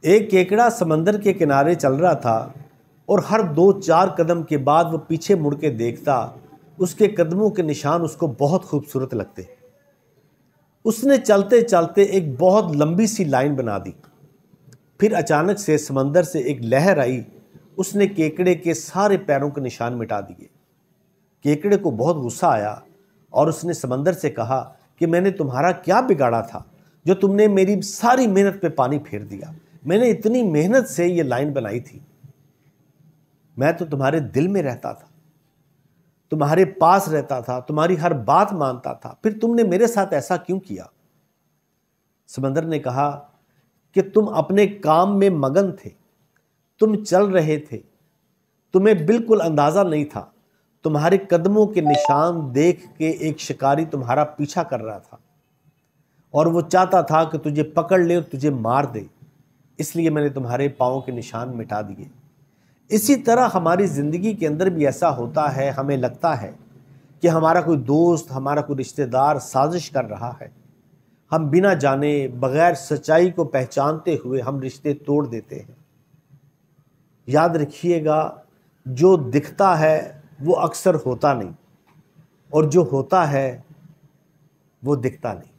ایک کیکڑا سمندر کے کنارے چل رہا تھا اور ہر 2-4 قدم کے بعد وہ پیچھے مڑ کے دیکھتا، اس کے قدموں کے نشان اس کو بہت خوبصورت لگتے۔ اس نے چلتے چلتے ایک بہت لمبی سی لائن بنا دی۔ پھر اچانک سے سمندر سے ایک لہر آئی، اس نے کیکڑے کے سارے پیروں کے نشان مٹا دیے۔ کیکڑے کو بہت غصہ آیا اور اس نے سمندر سے کہا کہ میں نے تمہارا کیا بگاڑا تھا جو تم نے میری ساری محنت پہ پانی پھیر دیا؟ میں نے اتنی محنت سے یہ لائن بنائی تھی، میں تو تمہارے دل میں رہتا تھا، تمہارے پاس رہتا تھا، تمہاری ہر بات مانتا تھا، پھر تم نے میرے ساتھ ایسا کیوں کیا؟ سمندر نے کہا کہ تم اپنے کام میں مگن تھے، تم چل رہے تھے، تمہیں بالکل اندازہ نہیں تھا، تمہارے قدموں کے نشان دیکھ کے ایک شکاری تمہارا پیچھا کر رہا تھا اور وہ چاہتا تھا کہ تجھے پکڑ لے اور تجھے مار دے، اس لیے میں نے تمہارے پاؤں کے نشان مٹا دیے۔ اسی طرح ہماری زندگی کے اندر بھی ایسا ہوتا ہے، ہمیں لگتا ہے کہ ہمارا کوئی دوست، ہمارا کوئی رشتہ دار سازش کر رہا ہے، ہم بنا جانے، بغیر سچائی کو پہچانتے ہوئے ہم رشتے توڑ دیتے ہیں۔ یاد رکھیے گا، جو دکھتا ہے وہ اکثر ہوتا نہیں، اور جو ہوتا ہے وہ دکھتا نہیں۔